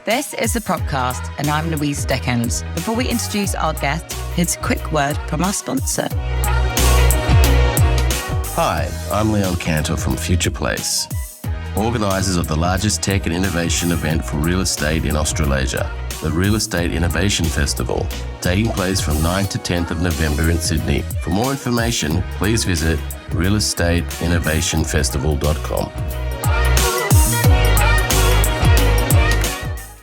This is the Propcast, and I'm Louisa Dickins. Before we introduce our guest, here's a quick word from our sponsor. Hi, I'm Leon Cantor from Future Place, organisers of the largest tech and innovation event for real estate in Australasia, the Real Estate Innovation Festival, taking place from 9th to 10th of November in Sydney. For more information, please visit realestateinnovationfestival.com.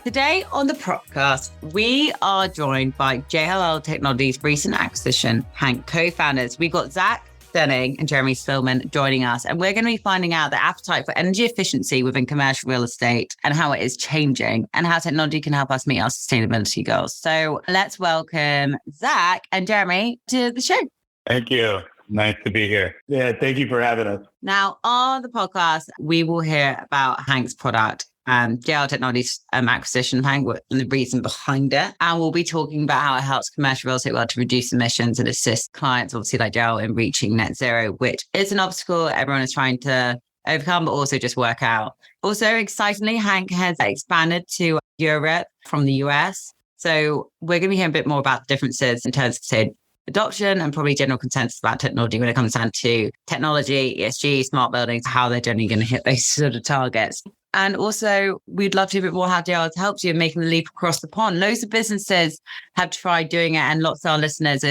Today on the Propcast, we are joined by JLL Technologies' recent acquisition, Hank co-founders. We've got Zach and Jerremy Spillman joining us, and we're going to be finding out the appetite for energy efficiency within commercial real estate and how it is changing and how technology can help us meet our sustainability goals. So let's welcome Zach and Jerremy to the show. Thank you. Nice to be here. Yeah, thank you for having us. Now, on the podcast, we will hear about Hank's product and JLL Technologies acquisition of Hank and the reason behind it. And we'll be talking about how it helps commercial real estate world to reduce emissions and assist clients, obviously like JLL, in reaching net zero, which is an obstacle everyone is trying to overcome, but also just work out. Also, excitingly, Hank has expanded to Europe from the US. So we're going to be hearing a bit more about the differences in terms of, say, adoption and probably general consensus about technology when it comes down to technology, ESG, smart buildings, how they're generally going to hit those sort of targets. And also, we'd love to hear a bit more how JLL has helped you in making the leap across the pond. Loads of businesses have tried doing it, and lots of our listeners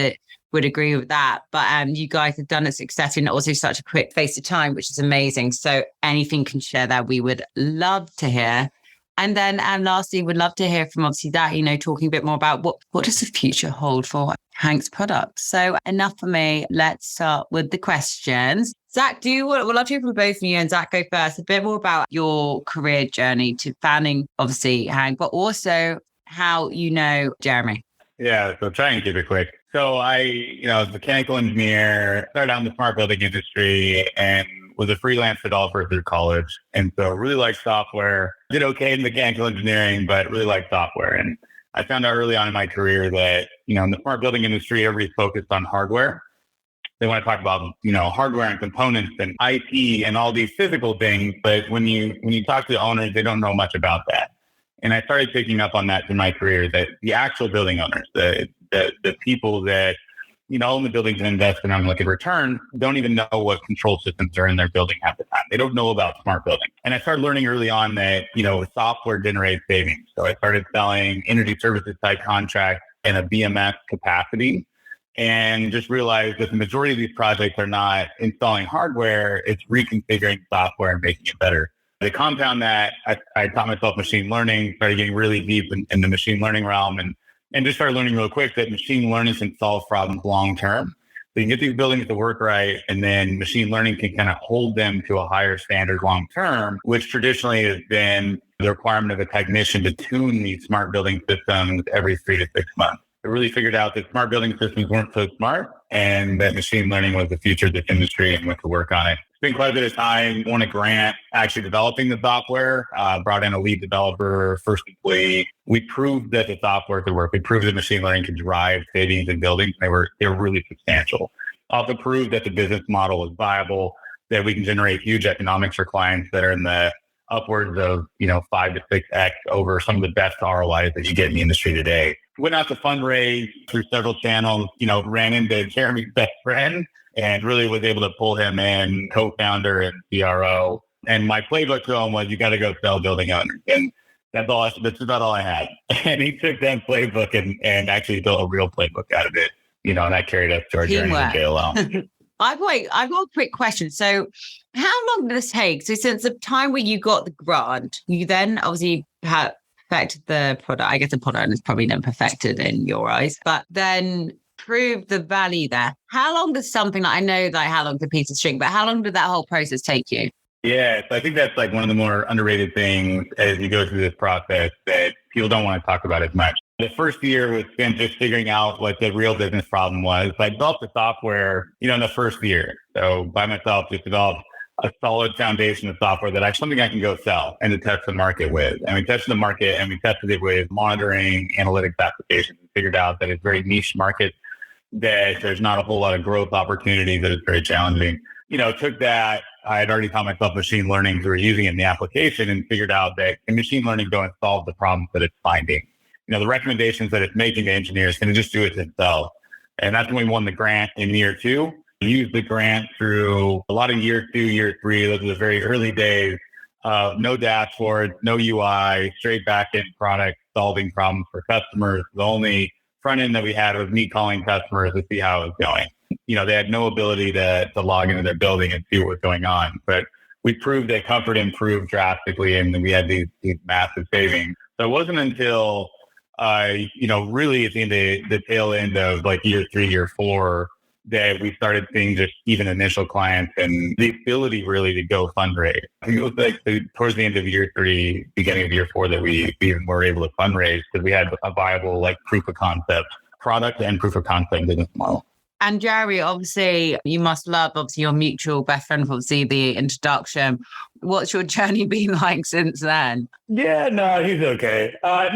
would agree with that. But you guys have done it successfully, and also such a quick space of time, which is amazing. So anything you can share that, we would love to hear. And then lastly, we'd love to hear from obviously that, talking a bit more about what does the future hold for Hank's product. So enough for me. Let's start with the questions. Zach, we'd love to hear from both of you, and Zach, go first. A bit more about your career journey to founding, obviously, Hank, but also how you know Jerremy. Yeah, so try and keep it quick. So I, was a mechanical engineer, started out in the smart building industry, and was a freelance developer through college. And so really liked software, did okay in mechanical engineering, but really liked software. And I found out early on in my career that, in the smart building industry, everybody's focused on hardware. They want to talk about, hardware and components and IT and all these physical things. But when you talk to the owners, they don't know much about that. And I started picking up on that in my career, that the actual building owners, the people that, own the buildings and invest in them like a return, don't even know what control systems are in their building half the time. They don't know about smart building. And I started learning early on that, software generates savings. So I started selling energy services type contracts in a BMS capacity, and just realized that the majority of these projects are not installing hardware, it's reconfiguring software and making it better. To compound that, I taught myself machine learning, started getting really deep in the machine learning realm, and just started learning real quick that machine learning can solve problems long-term. So you can get these buildings to work right, and then machine learning can kind of hold them to a higher standard long-term, which traditionally has been the requirement of a technician to tune these smart building systems every 3 to 6 months. I really figured out that smart building systems weren't so smart, and that machine learning was the future of this industry, and went to work on it. Spent quite a bit of time, won a grant, actually developing the software, brought in a lead developer, first employee. We proved that the software could work. We proved that machine learning could drive savings in buildings. They were really substantial. Also proved that the business model was viable, that we can generate huge economics for clients that are in the upwards of 5 to 6x over some of the best ROIs that you get in the industry today. Went out to fundraise through several channels, ran into Jeremy's best friend, and really was able to pull him in, co-founder and CRO. And my playbook to him was, you got to go sell building owners. And that's about all I had. And he took that playbook and actually built a real playbook out of it, and that carried us to our journey with JLL. I've got a quick question. So how long did this take? So since the time where you got the grant, you then obviously perfected the product. I guess the product is probably not perfected in your eyes, but then proved the value there. How long does something like, I know like how long the piece of string, but how long did that whole process take you? Yeah, so I think that's like one of the more underrated things as you go through this process that people don't want to talk about as much. The first year was spent just figuring out what the real business problem was. So I developed the software, in the first year. So by myself, just developed a solid foundation of software that something I can go sell and to test the market with. And we tested the market and we tested it with monitoring analytics applications and figured out that it's a very niche market, that there's not a whole lot of growth opportunity, that it's very challenging. Took that, I had already taught myself machine learning through using it in the application and figured out that can machine learning go and solve the problems that it's finding? The recommendations that it's making to engineers, can it just do it itself? And that's when we won the grant in year 2. We used the grant through a lot of year 2, year 3. Those are the very early days. No dashboard, no UI, straight back-end product, solving problems for customers. The only front end that we had was me calling customers to see how it was going. They had no ability to log into their building and see what was going on. But we proved that comfort improved drastically, and we had these massive savings. So it wasn't until, really at the end of the tail end of like year 3, year 4, that we started seeing just even initial clients and the ability really to go fundraise. I think it was like towards the end of year 3, beginning of year 4 that we even were able to fundraise because we had a viable like proof of concept product and proof of concept business model. And Jerry, obviously, you must love, your mutual best friend, obviously, the introduction. What's your journey been like since then? Yeah, no, he's okay. So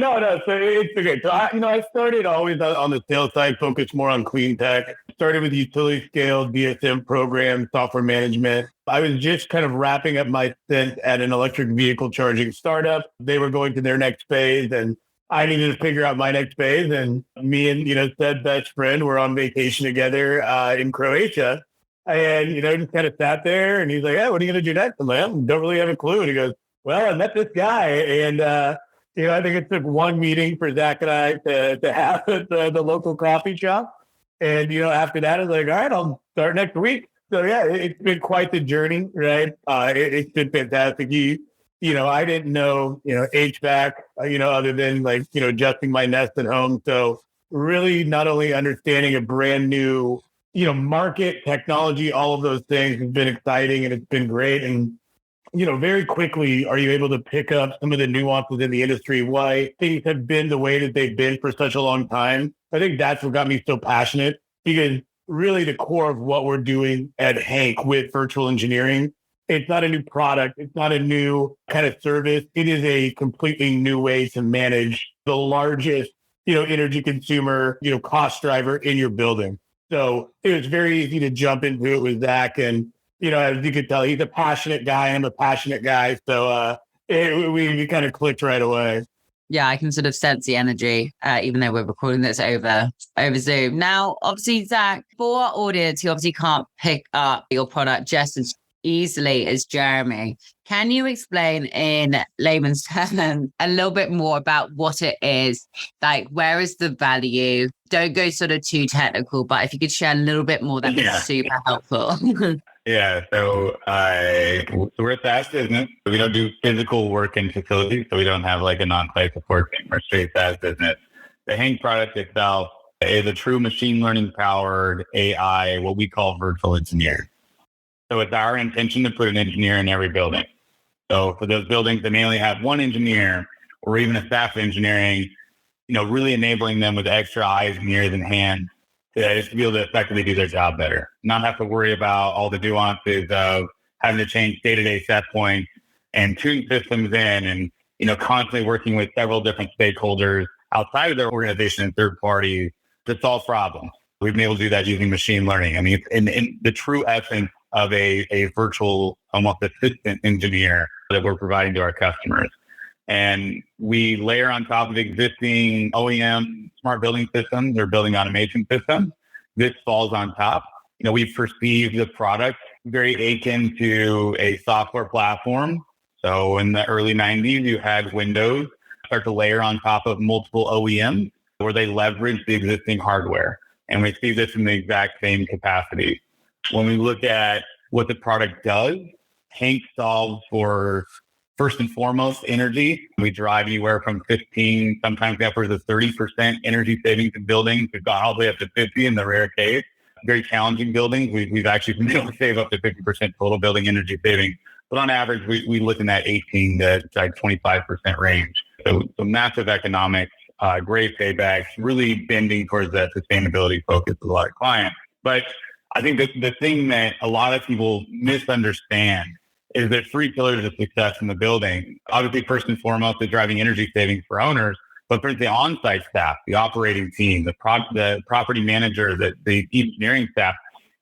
it's okay. So I started always on the sales side, focused more on clean tech. Started with utility scale, DSM program, software management. I was just kind of wrapping up my stint at an electric vehicle charging startup. They were going to their next phase, and I needed to figure out my next phase. And me and, said best friend were on vacation together in Croatia. And, just kind of sat there and he's like, hey, what are you going to do next? I'm like, I don't really have a clue. And he goes, well, I met this guy. And, I think it took one meeting for Zach and I to have at the local coffee shop. And, after that, I was like, all right, I'll start next week. So, yeah, it's been quite the journey, right? It's been fantastic. I didn't know, HVAC, other than like, adjusting my nest at home. So really not only understanding a brand new, market, technology, all of those things has been exciting and it's been great. And, very quickly, are you able to pick up some of the nuances in the industry, why things have been the way that they've been for such a long time? I think that's what got me so passionate, because really the core of what we're doing at Hank with virtual engineering, it's not a new product. It's not a new kind of service. It is a completely new way to manage the largest, energy consumer, cost driver in your building. So it was very easy to jump into it with Zach. And, as you could tell, he's a passionate guy. I'm a passionate guy. So we kind of clicked right away. Yeah, I can sort of sense the energy, even though we're recording this over Zoom. Now, obviously, Zach, for our audience, you obviously can't pick up your product just as easily as Jerremy. Can you explain in layman's terms a little bit more about what it is? Like, where is the value? Don't go sort of too technical, but if you could share a little bit more, that'd be super helpful. Yeah. So we're a SaaS business. So we don't do physical work in facilities. So we don't have like an on-site support team. We're a straight SaaS business. The Hank product itself is a true machine learning powered AI, what we call virtual engineer. So it's our intention to put an engineer in every building. So for those buildings that may only have one engineer or even a staff of engineering, really enabling them with extra eyes and ears and hands to be able to effectively do their job better. Not have to worry about all the nuances of having to change day-to-day set points and tune systems in and, constantly working with several different stakeholders outside of their organization and third parties to solve problems. We've been able to do that using machine learning. I mean, in the true essence of a virtual, almost assistant engineer that we're providing to our customers. And we layer on top of existing OEM smart building systems or building automation systems. This falls on top. We've perceived the product very akin to a software platform. So in the early 90s, you had Windows start to layer on top of multiple OEMs where they leverage the existing hardware. And we see this in the exact same capacity. When we look at what the product does, Hank solves for, first and foremost, energy. We drive anywhere from 15, sometimes upwards of 30% energy savings in buildings. We've got all the way up to 50 in the rare case. Very challenging buildings. We've actually been able to save up to 50% total building energy savings. But on average, we look in that 18 to 25% range. So massive economics, great paybacks, really bending towards that sustainability focus with a lot of clients. But I think that the thing that a lot of people misunderstand is there's 3 pillars of success in the building. Obviously, first and foremost, is driving energy savings for owners, but for the on-site staff, the operating team, the property manager, the engineering staff,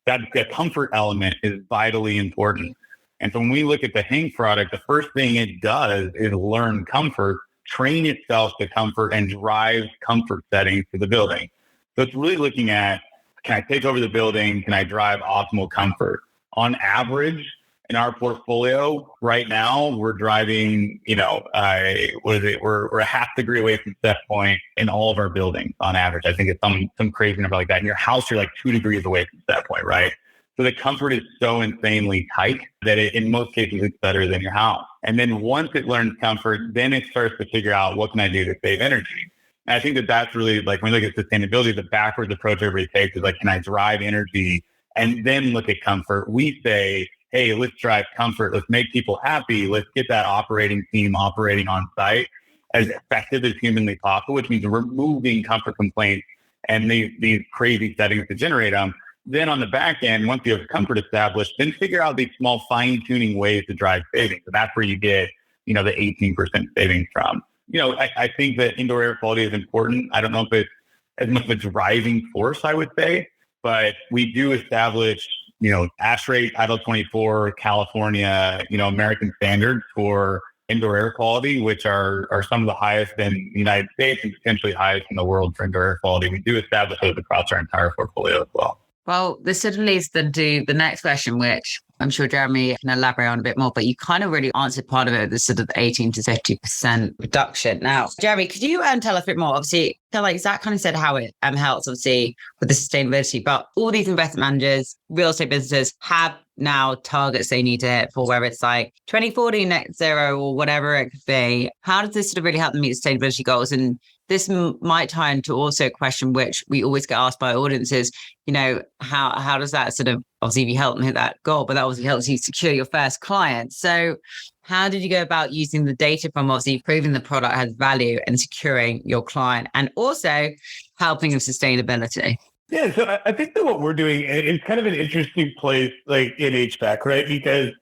that comfort element is vitally important. And so when we look at the Hank product, the first thing it does is learn comfort, train itself to comfort, and drive comfort settings to the building. So it's really looking at, can I take over the building? Can I drive optimal comfort? On average, in our portfolio right now, we're driving, we're a half degree away from set point in all of our buildings on average. I think it's some crazy number like that. In your house, you're like 2 degrees away from set point, right? So the comfort is so insanely tight that in most cases, it's better than your house. And then once it learns comfort, then it starts to figure out, what can I do to save energy? And I think that's really, like, when we look at sustainability, the backwards approach everybody takes is like, can I drive energy and then look at comfort? We say, hey, let's drive comfort. Let's make people happy. Let's get that operating team operating on site as effective as humanly possible, which means removing comfort complaints and these crazy settings to generate them. Then on the back end, once you have comfort established, then figure out these small fine-tuning ways to drive savings. So that's where you get, the 18% savings from. I think that indoor air quality is important. I don't know if it's as much of a driving force, I would say, but we do establish, ASHRAE, Title 24, California, American standards for indoor air quality, which are some of the highest in the United States and potentially highest in the world for indoor air quality. We do establish those across our entire portfolio as well. Well, this sort of leads to the next question, which I'm sure Jerremy can elaborate on a bit more, but you kind of really answered part of it, the sort of 18 to 50% reduction. Now, Jerremy, could you tell us a bit more? Obviously, like Zach kind of said how it helps, obviously, with the sustainability, but all these investment managers, real estate businesses have now targets they need to hit for, whether it's like 2040 net zero or whatever it could be. How does this sort of really help them meet sustainability goals? And this might tie into also a question which we always get asked by audiences, how does that sort of, obviously you help them hit that goal, but that obviously helps you secure your first client. So how did you go about using the data from obviously proving the product has value and securing your client and also helping with sustainability? Yeah, so I think that what we're doing is kind of an interesting place, like in HVAC, right? Because,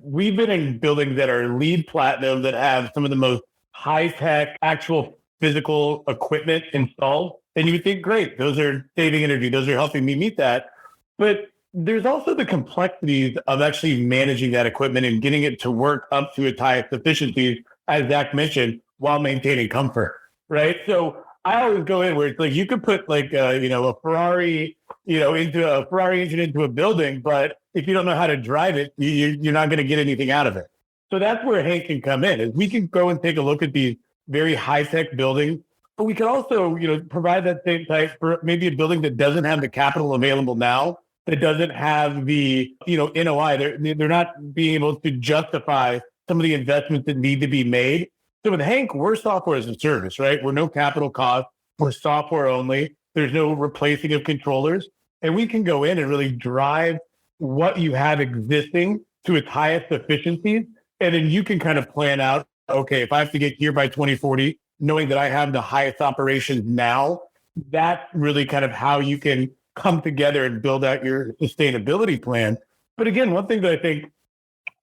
we've been in buildings that are LEED Platinum that have some of the most high-tech actual physical equipment installed. And you would think, great, those are saving energy. Those are helping me meet that. But there's also the complexities of actually managing that equipment and getting it to work up to its highest efficiencies, as Zach mentioned, while maintaining comfort, right? So I always go in where it's like, you could put like, a Ferrari, into a Ferrari engine into a building, but if you don't know how to drive it, you're not going to get anything out of it. So that's where Hank can come in, is we can go and take a look at these very high-tech buildings, but we can also, provide that same type for maybe a building that doesn't have the capital available now, that doesn't have the, NOI. They're not being able to justify some of the investments that need to be made. So with Hank, we're software as a service, right? We're no capital cost. We're software only. There's no replacing of controllers. And we can go in and really drive what you have existing to its highest efficiencies. And then you can kind of plan out, okay, if I have to get here by 2040, knowing that I have the highest operations now, that's really kind of how you can come together and build out your sustainability plan. But again, one thing that I think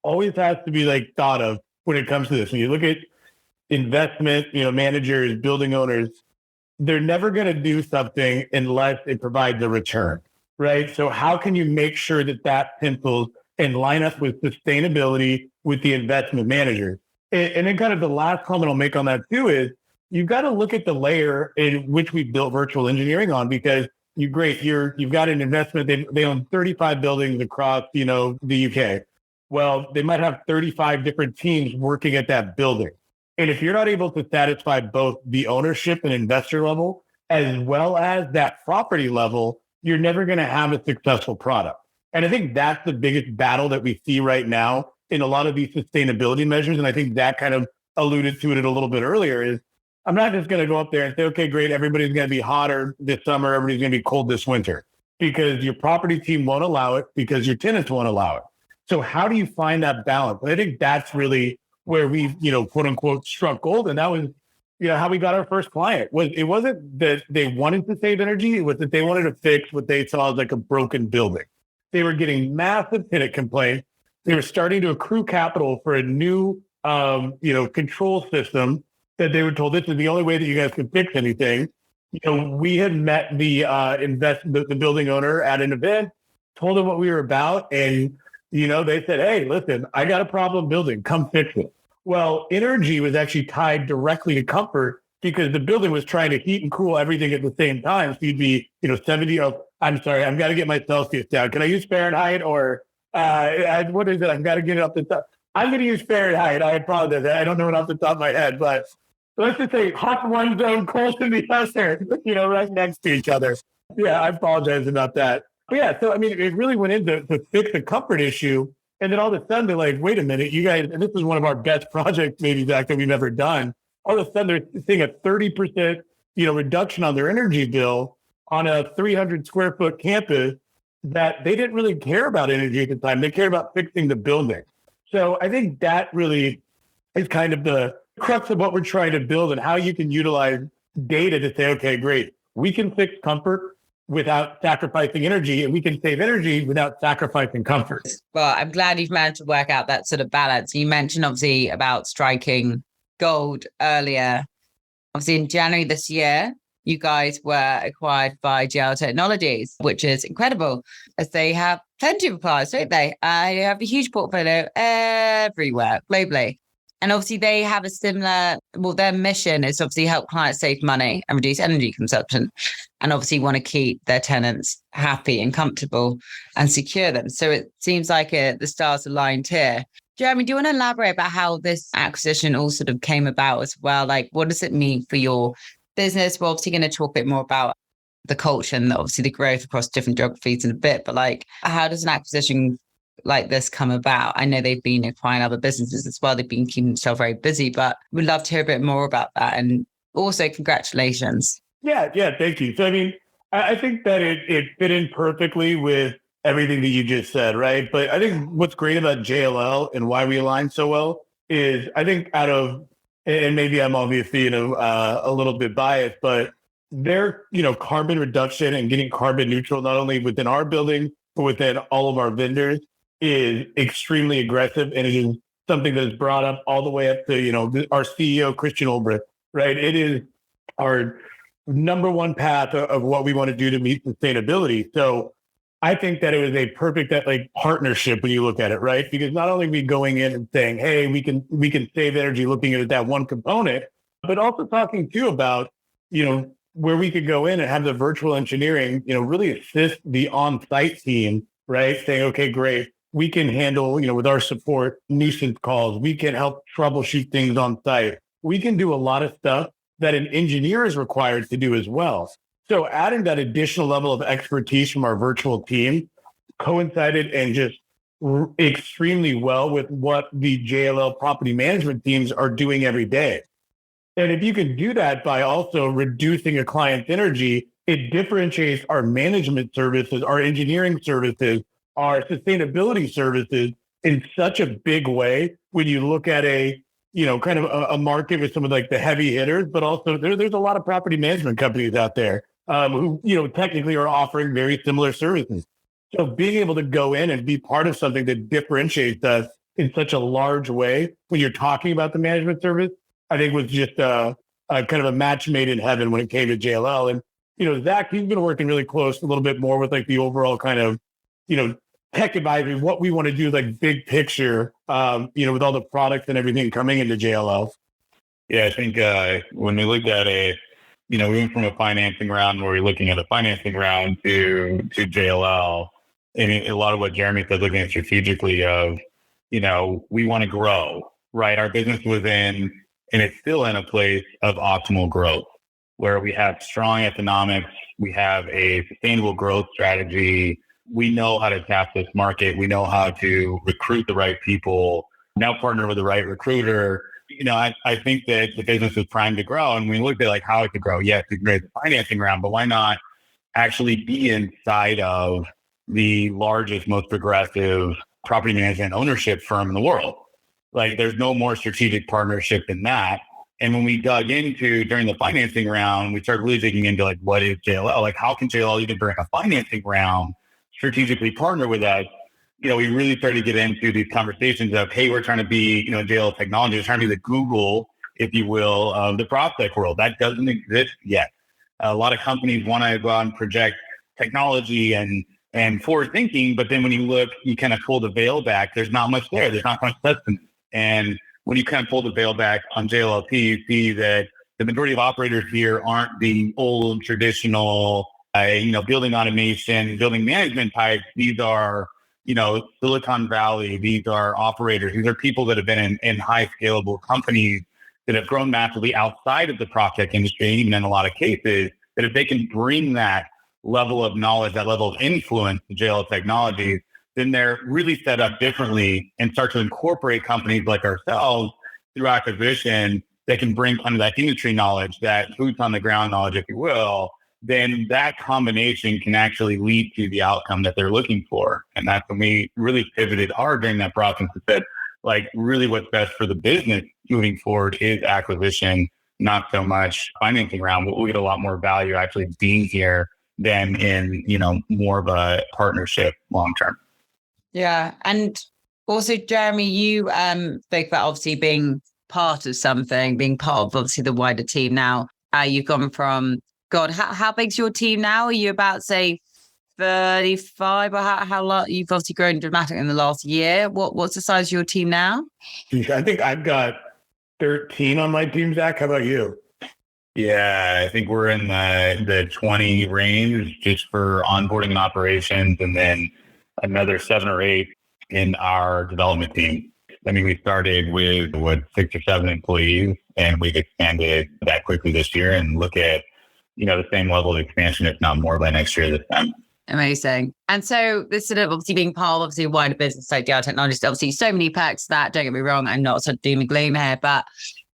always has to be like thought of when it comes to this, when you look at investment, managers, building owners, they're never going to do something unless it provides a return, right? So how can you make sure that pencils and line up with sustainability with the investment manager? And then kind of the last comment I'll make on that too is you've got to look at the layer in which we built virtual engineering on, because you've got an investment. They own 35 buildings across, the UK. Well, they might have 35 different teams working at that building. And if you're not able to satisfy both the ownership and investor level, as well as that property level, you're never going to have a successful product. And I think that's the biggest battle that we see right now in a lot of these sustainability measures. And I think that kind of alluded to it a little bit earlier, is I'm not just going to go up there and say, okay, great, everybody's going to be hotter this summer, everybody's going to be cold this winter, because your property team won't allow it, because your tenants won't allow it. So how do you find that balance? And I think that's really where we, quote unquote, struck gold. And that was, how we got our first client. It wasn't that they wanted to save energy, it was that they wanted to fix what they saw as like a broken building. They were getting massive tenant complaints. They were starting to accrue capital for a new, control system that they were told, this is the only way that you guys can fix anything. We had met the building owner at an event, told him what we were about, and They said, hey, listen, I got a problem building, come fix it. Well, energy was actually tied directly to comfort because the building was trying to heat and cool everything at the same time. So you'd be, 70. Oh, I'm sorry, I've got to get my Celsius down. Can I use Fahrenheit or what is it? I've got to get it up the top. I'm going to use Fahrenheit. I apologize. I don't know it off the top of my head, but let's just say hot in one zone, cold in the other, right next to each other. Yeah, I apologize about that. But yeah, so it really went into to fix a comfort issue. And then all of a sudden they're like, wait a minute, you guys, and this is one of our best projects, maybe, Zach, that we've ever done. All of a sudden they're seeing a 30%, reduction on their energy bill on a 300 square foot campus that they didn't really care about energy at the time. They cared about fixing the building. So I think that really is kind of the crux of what we're trying to build and how you can utilize data to say, okay, great, we can fix comfort without sacrificing energy, and we can save energy without sacrificing comfort. Well, I'm glad you've managed to work out that sort of balance. You mentioned obviously about striking gold earlier. Obviously in January this year, you guys were acquired by JL Technologies, which is incredible as they have plenty of clients, don't they? They have a huge portfolio everywhere, globally. And obviously they have a similar, their mission is obviously help clients save money and reduce energy consumption, and obviously want to keep their tenants happy and comfortable and secure them. So it seems like the stars aligned here. Jerremy, do you want to elaborate about how this acquisition all sort of came about as well? Like, what does it mean for your business? We're obviously going to talk a bit more about the culture and obviously the growth across different geographies in a bit, but like, how does an acquisition like this come about? I know they've been acquiring other businesses as well. They've been keeping themselves very busy, but we'd love to hear a bit more about that. And also congratulations. Yeah, thank you. So, I think that it fit in perfectly with everything that you just said, right? But I think what's great about JLL and why we align so well is I think and maybe I'm obviously, a little bit biased, but their, carbon reduction and getting carbon neutral, not only within our building, but within all of our vendors, is extremely aggressive. And it is something that is brought up all the way up to, our CEO, Christian Ulbrich, right? It is our number one path of what we want to do to meet sustainability. So I think that it was a perfect partnership when you look at it, right? Because not only are we going in and saying, hey, we can save energy looking at that one component, but also talking too about, where we could go in and have the virtual engineering, really assist the on-site team, right? Saying, okay, great, we can handle, with our support, nuisance calls. We can help troubleshoot things on site. We can do a lot of stuff that an engineer is required to do as well. So adding that additional level of expertise from our virtual team coincided and just extremely well with what the JLL property management teams are doing every day. And if you can do that by also reducing a client's energy, it differentiates our management services, our engineering services, our sustainability services in such a big way when you look at a market with some of the heavy hitters, but also there's a lot of property management companies out there who, technically are offering very similar services. So being able to go in and be part of something that differentiates us in such a large way when you're talking about the management service, I think was just a kind of a match made in heaven when it came to JLL. And, Zach, he's been working really close a little bit more with the overall kind of, tech advisory, what we want to do, big picture, with all the products and everything coming into JLL. Yeah, I think when we looked at it, we went from a financing round where we're looking at a financing round to JLL. And a lot of what Jerremy said, looking at strategically of, we want to grow, right? Our business was in, and it's still in a place of optimal growth where we have strong economics. We have a sustainable growth strategy. We know how to tap this market. We know how to recruit the right people, now partner with the right recruiter. I think that the business is primed to grow. And we looked at how it could grow. Yes, we can raise the financing round, but why not actually be inside of the largest, most progressive property management ownership firm in the world? There's no more strategic partnership than that. And when we dug into during the financing round, we started really digging into what is JLL? How can JLL even bring a financing round, strategically partner with us? We really started to get into these conversations of, hey, we're trying to be, JLL technology, we're trying to be the Google, if you will, of the PropTech world. That doesn't exist yet. A lot of companies want to go out and project technology and and forward thinking. But then when you look, you kind of pull the veil back, there's not much there. There's not much substance. And when you kind of pull the veil back on JLLT, you see that the majority of operators here aren't the old traditional, building automation, building management types. These are, Silicon Valley. These are operators. These are people that have been in high scalable companies that have grown massively outside of the prop tech industry, even in a lot of cases, that if they can bring that level of knowledge, that level of influence to JL Technologies, then they're really set up differently and start to incorporate companies like ourselves through acquisition that can bring kind of that industry knowledge, that boots on the ground knowledge, if you will. Then that combination can actually lead to the outcome that they're looking for. And that's when we really pivoted hard during that process and said, like, really what's best for the business moving forward is acquisition, not so much financing round. We'll get a lot more value actually being here than in, more of a partnership long term. Yeah. And also, Jerremy, you spoke about obviously being part of something, being part of obviously the wider team now. You've gone from, God, how big's your team now? Are you about, say, 35, or how long? You've obviously grown dramatically in the last year. What's the size of your team now? I think I've got 13 on my team, Zach. How about you? Yeah, I think we're in the 20 range just for onboarding and operations, and then another 7 or 8 in our development team. I mean, we started with 6 or 7 employees, and we've expanded that quickly this year, and look at the same level of expansion, if not more, by next year this time. Amazing. And so this sort of obviously being part of obviously a wider business like DL Technologies, obviously so many perks that, don't get me wrong, I'm not sort of doom and gloom here, but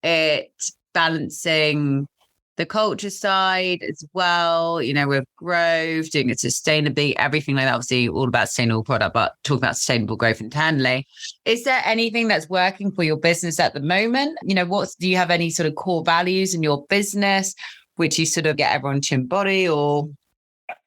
it's balancing the culture side as well, with growth, doing it sustainably, everything like that, obviously all about sustainable product, but talking about sustainable growth internally. Is there anything that's working for your business at the moment? Do you have any sort of core values in your business, which you sort of get everyone to embody, or?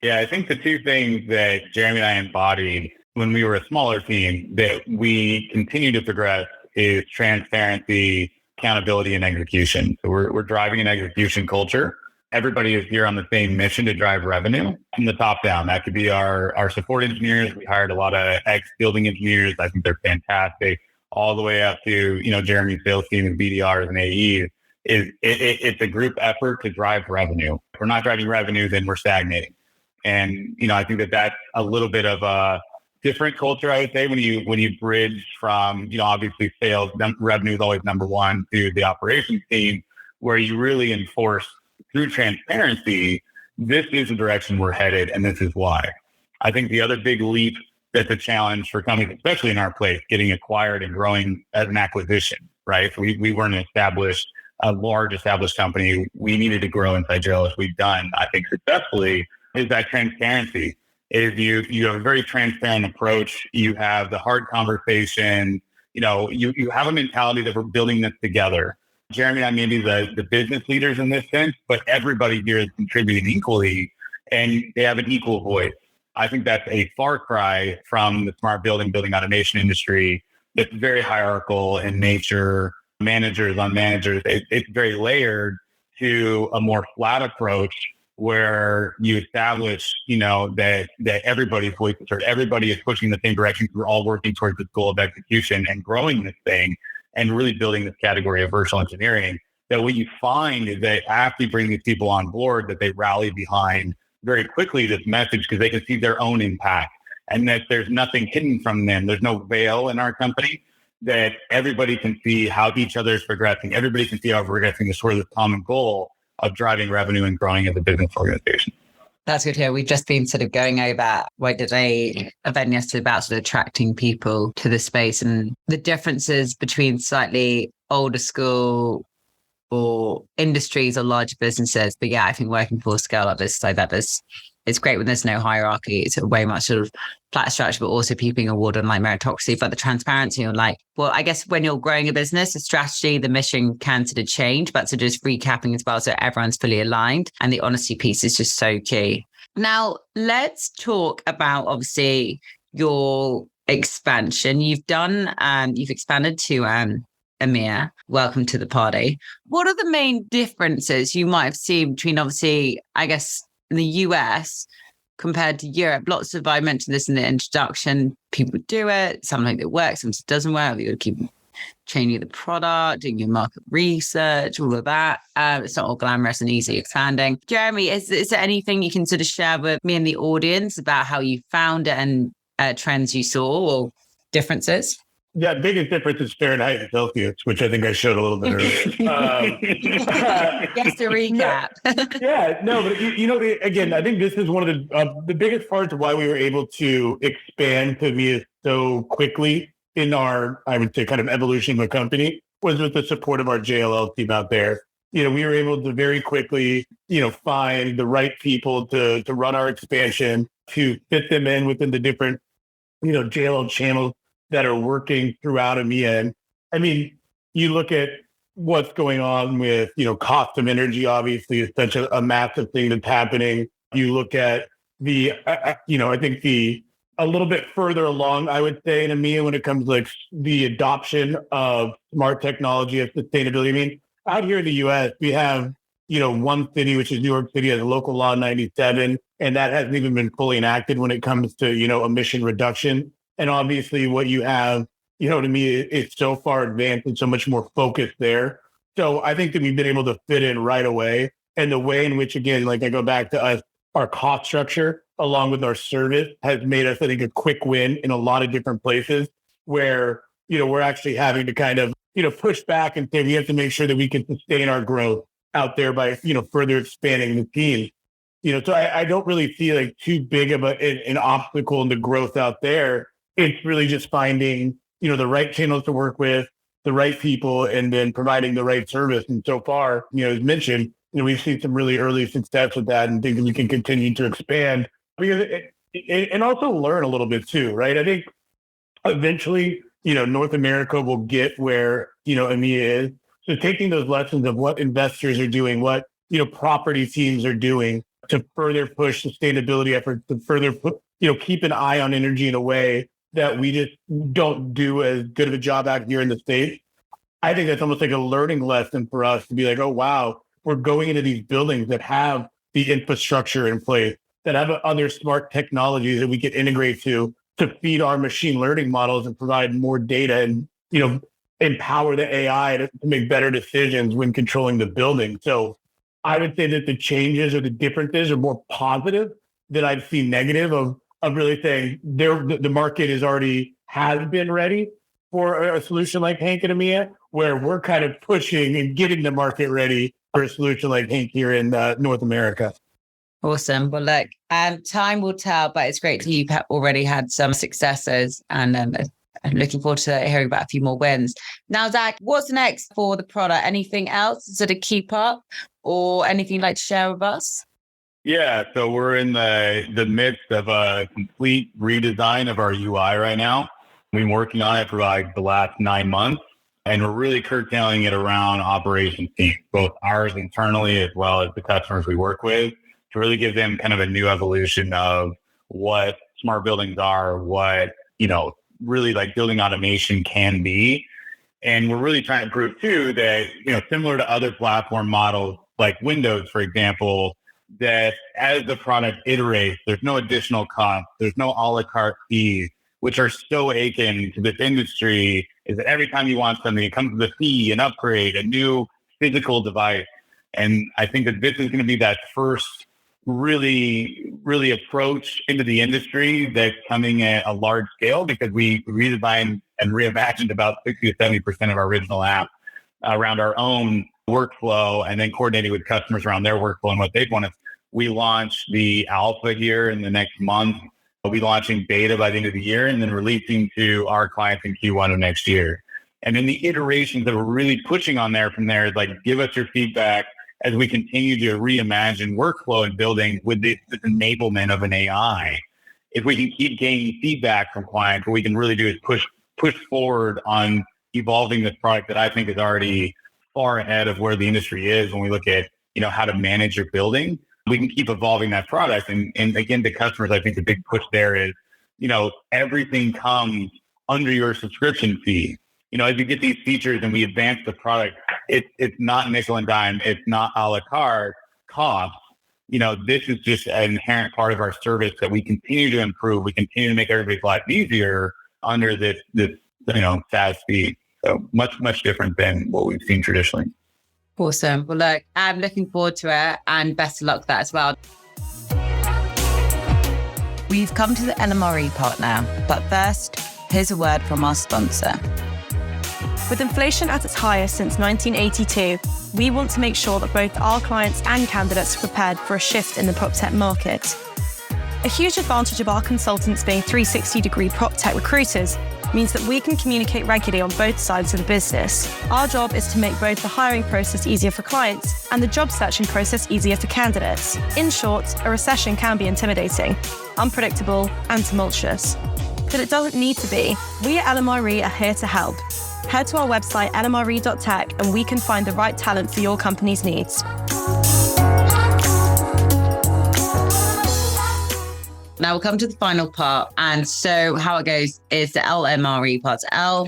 Yeah, I think the 2 things that Jerremy and I embodied when we were a smaller team that we continue to progress is transparency, accountability, and execution. So we're driving an execution culture. Everybody is here on the same mission to drive revenue from the top down. That could be our support engineers. We hired a lot of ex-building engineers. I think they're fantastic. All the way up to, Jeremy's sales team and BDRs and AEs. It's a group effort to drive revenue. If we're not driving revenue, then we're stagnating. And, I think that's a little bit of a different culture, I would say, when you bridge from, obviously sales, revenue is always number one, to the operations team, where you really enforce through transparency, this is the direction we're headed, and this is why. I think the other big leap that's a challenge for companies, especially in our place, getting acquired and growing as an acquisition, right? So we weren't a large established company. We needed to grow inside JL, as we've done, I think, successfully, is that transparency. Is you have a very transparent approach. You have the hard conversation. You have a mentality that we're building this together. Jerremy and I may be the business leaders in this sense, but everybody here is contributing equally, and they have an equal voice. I think that's a far cry from the smart building automation industry that's very hierarchical in nature, managers on managers. It's very layered to a more flat approach where you establish, that everybody's voice is heard, everybody is pushing in the same direction. We're all working towards the goal of execution and growing this thing and really building this category of virtual engineering. That what you find is that after you bring these people on board, that they rally behind very quickly this message because they can see their own impact and that there's nothing hidden from them. There's no veil in our company, that everybody can see how each other is progressing. Everybody can see how we're progressing toward this common goal of driving revenue and growing as a business organization. That's good here. We've just been sort of going over, did a event yesterday about sort of attracting people to the space and the differences between slightly older school or industries or larger businesses. But yeah, I think working for a scale like this, like that is, it's great when there's no hierarchy. It's a way much sort of flat structure, but also people being awarded on like meritocracy, but the transparency on like, well, I guess when you're growing a business, the strategy, the mission can sort of change, but so just recapping as well, so everyone's fully aligned, and the honesty piece is just so key. Now, let's talk about obviously your expansion. You've expanded to EMEA. Welcome to the party. What are the main differences you might have seen between obviously, I guess, in the US compared to Europe? I mentioned this in the introduction. People do it. Sometimes it works, sometimes it doesn't work. You got to keep changing the product, doing your market research, all of that. It's not all glamorous and easy expanding. Jerremy, is there anything you can sort of share with me and the audience about how you found it and trends you saw or differences? Yeah, biggest difference is Fahrenheit and Celsius, which I think I showed a little bit earlier. Just to recap. But again, I think this is one of the biggest parts of why we were able to expand to be so quickly in our, I would say, kind of evolution of the company was with the support of our JLL team out there. We were able to very quickly, find the right people to run our expansion, to fit them in within the different, JLL channels that are working throughout EMEA. And I mean, you look at what's going on with, cost of energy, obviously, is such a massive thing that's happening. You look at I think a little bit further along, I would say, in EMEA when it comes to like the adoption of smart technology, of sustainability. I mean, out here in the US, we have, one city, which is New York City, has a local law 97, and that hasn't even been fully enacted when it comes to, emission reduction. And obviously what you have, to me, it's so far advanced and so much more focused there. So I think that we've been able to fit in right away. And the way in which, again, like I go back to us, our cost structure, along with our service, has made us, I think, a quick win in a lot of different places where, we're actually having to kind of, push back and say we have to make sure that we can sustain our growth out there by, further expanding the team. So I don't really see like too big of an obstacle in the growth out there. It's really just finding, the right channels to work with, the right people, and then providing the right service. And so far, as mentioned, we've seen some really early success with that and think that we can continue to expand and also learn a little bit too, right? I think eventually, North America will get where, EMEA is. So taking those lessons of what investors are doing, what, property teams are doing to further push sustainability efforts, to further put, keep an eye on energy in a way that we just don't do as good of a job out here in the States. I think that's almost like a learning lesson for us to be like, oh, wow, we're going into these buildings that have the infrastructure in place, that have other smart technologies that we can integrate to feed our machine learning models and provide more data and, empower the AI to make better decisions when controlling the building. So I would say that the changes or the differences are more positive than I've seen negative of really saying the market has been ready for a solution like Hank and EMEA, where we're kind of pushing and getting the market ready for a solution like Hank here in North America. Awesome. Well, look, time will tell, but it's great that you've already had some successes, and I'm looking forward to hearing about a few more wins. Now, Zach, what's next for the product? Anything else to sort of keep up or anything you'd like to share with us? Yeah, so we're in the midst of a complete redesign of our UI right now. We've been working on it for like the last 9 months, and we're really curtailing it around operations teams, both ours internally as well as the customers we work with, to really give them kind of a new evolution of what smart buildings are, what, really like building automation can be. And we're really trying to prove too that, similar to other platform models like Windows, for example, that as the product iterates, there's no additional cost, there's no a la carte fees, which are so akin to this industry, is that every time you want something, it comes with a fee, an upgrade, a new physical device. And I think that this is going to be that first really, really approach into the industry that's coming at a large scale, because we redesigned and reimagined about 60 to 70% of our original app around our own workflow, and then coordinating with customers around their workflow and what they want. We launched the alpha here in the next month. We'll be launching beta by the end of the year, and then releasing to our clients in Q1 of next year. And then the iterations that we're really pushing on there from there is like, give us your feedback as we continue to reimagine workflow and building with this enablement of an AI. If we can keep gaining feedback from clients, what we can really do is push forward on evolving this product that I think is already far ahead of where the industry is when we look at, how to manage your building. We can keep evolving that product. And again, to customers, I think the big push there is, everything comes under your subscription fee. As you get these features and we advance the product, it's not nickel and dime. It's not a la carte cost. this is just an inherent part of our service that we continue to improve. We continue to make everybody's life easier under this SaaS fee. So much different than what we've seen traditionally. Awesome. Well, look, I'm looking forward to it, and best of luck with that as well. We've come to the LMRE part now, but first, here's a word from our sponsor. With inflation at its highest since 1982, we want to make sure that both our clients and candidates are prepared for a shift in the PropTech market. A huge advantage of our consultants being 360-degree PropTech recruiters means that we can communicate regularly on both sides of the business. Our job is to make both the hiring process easier for clients and the job searching process easier for candidates. In short, a recession can be intimidating, unpredictable, and tumultuous. But it doesn't need to be. We at LMRE are here to help. Head to our website, lmre.tech, and we can find the right talent for your company's needs. Now we'll come to the final part. And so how it goes is the LMRE part. L,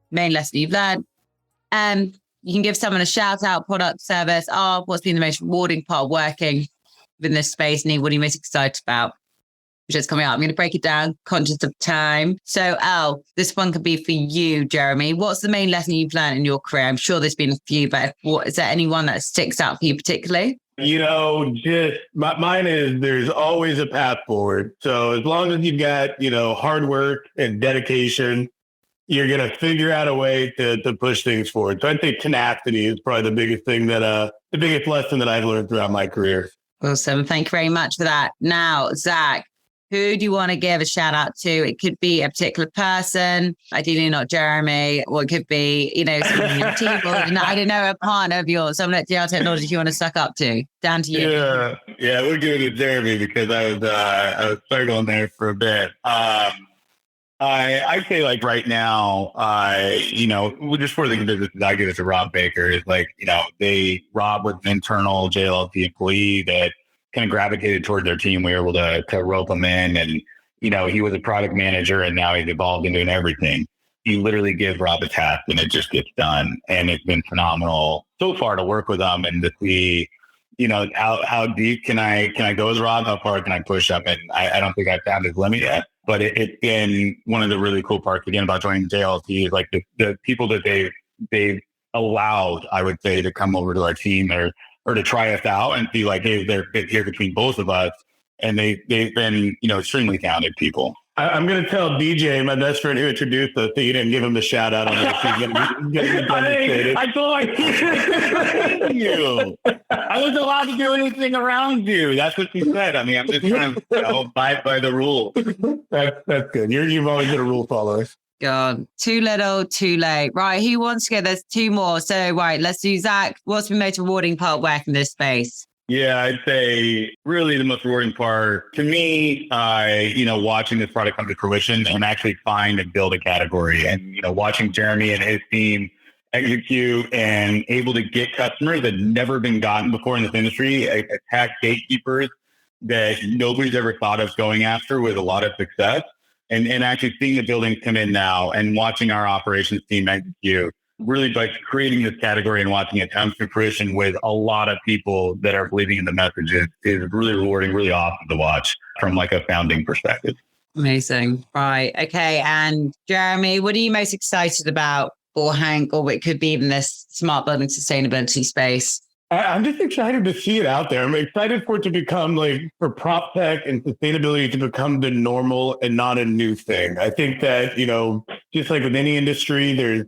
main lesson you've learned. You can give someone a shout out, product, service. R, what's been the most rewarding part of working within this space? And E, what are you most excited about? Which is coming out. I'm going to break it down, conscious of time. So L, this one could be for you, Jerremy. What's the main lesson you've learned in your career? I'm sure there's been a few, but is there anyone that sticks out for you particularly? Mine is there's always a path forward. So as long as you've got, hard work and dedication, you're going to figure out a way to push things forward. So I'd say tenacity is probably the biggest thing the biggest lesson that I've learned throughout my career. Awesome. Thank you very much for that. Now, Zach, who do you want to give a shout out to? It could be a particular person, ideally not Jerremy, or it could be, someone in your team, or I don't know, a partner of yours, someone at GR Technology you want to suck up to. Down to you. Yeah, we'll give it to Jerremy because I was struggling there for a bit. I'd say right now, just for the businesses, I give it to Rob Baker. Is Rob was an internal JLLT employee that kind of gravitated towards their team. We were able to rope him in, and he was a product manager, and now he's evolved into doing everything. You literally give Rob a task and it just gets done, and it's been phenomenal so far to work with him and to see how deep can I go with Rob, how far can I push up, and I don't think I've found his limit yet. But it's been one of the really cool parts again about joining JLT is the people that they've allowed, I would say, to come over to our team or to try us out and see hey, they're fit here between both of us. And they've been, extremely talented people. I'm going to tell DJ, my best friend who introduced us, that you didn't give him the shout out on this. I feel like you. I wasn't allowed to do anything around you. That's what she said. I mean, I'm just trying to abide by the rules. That's good. You've always been a rule follower. God, too little, too late. Right, who wants to go? There's two more. So, right, let's do Zach. What's the most rewarding part of working in this space? Yeah, I'd say really the most rewarding part to me, watching this product come to fruition and actually find and build a category, and, watching Jerremy and his team execute and able to get customers that never been gotten before in this industry, attack gatekeepers that nobody's ever thought of going after with a lot of success. And actually seeing the buildings come in now and watching our operations team execute, really creating this category and watching it come to fruition with a lot of people that are believing in the message is really rewarding, really awesome to watch from a founding perspective. Amazing. Right. Okay. And Jerremy, what are you most excited about, or Hank, or it could be even this smart building sustainability space? I'm just excited to see it out there. I'm excited for it to become for PropTech and sustainability to become the normal and not a new thing. I think that, just like with any industry, there's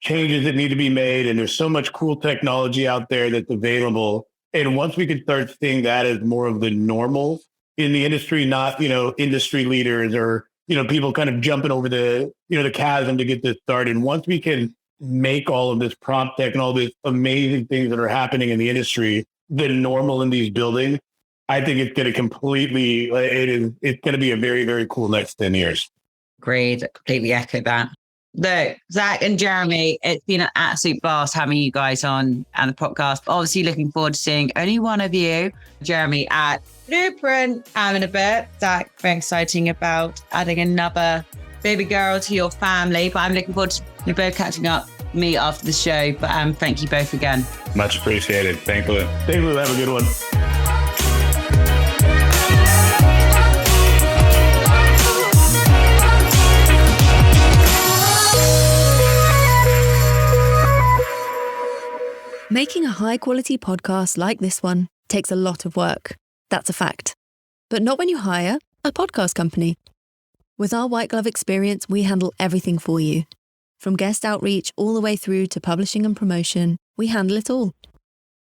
changes that need to be made, and there's so much cool technology out there that's available. And once we can start seeing that as more of the normal in the industry, not, industry leaders or, people kind of jumping over the chasm to get this started. Once we can make all of this PropTech and all these amazing things that are happening in the industry the normal in these buildings, I think it's going to it's going to be a very, very cool next 10 years. Great. Completely echo that. Look, Zach and Jerremy, it's been an absolute blast having you guys on the podcast. Obviously looking forward to seeing only one of you, Jerremy, at Blueprint in a bit. Zach, very exciting about adding another baby girl to your family, but I'm looking forward to you both catching up with me after the show. But thank you both again. Much appreciated. Thank you. Have a good one. Making a high-quality podcast like this one takes a lot of work. That's a fact. But not when you hire a podcast company. With our white glove experience, we handle everything for you. From guest outreach all the way through to publishing and promotion, we handle it all.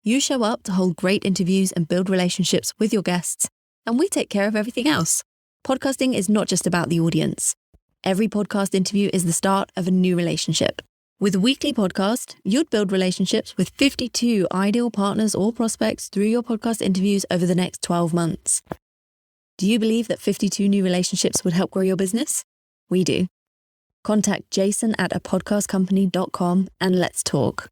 You show up to hold great interviews and build relationships with your guests, and we take care of everything else. Podcasting is not just about the audience. Every podcast interview is the start of a new relationship. With a weekly podcast, you'd build relationships with 52 ideal partners or prospects through your podcast interviews over the next 12 months. Do you believe that 52 new relationships would help grow your business? We do. Contact Jason at apodcastcompany.com and let's talk.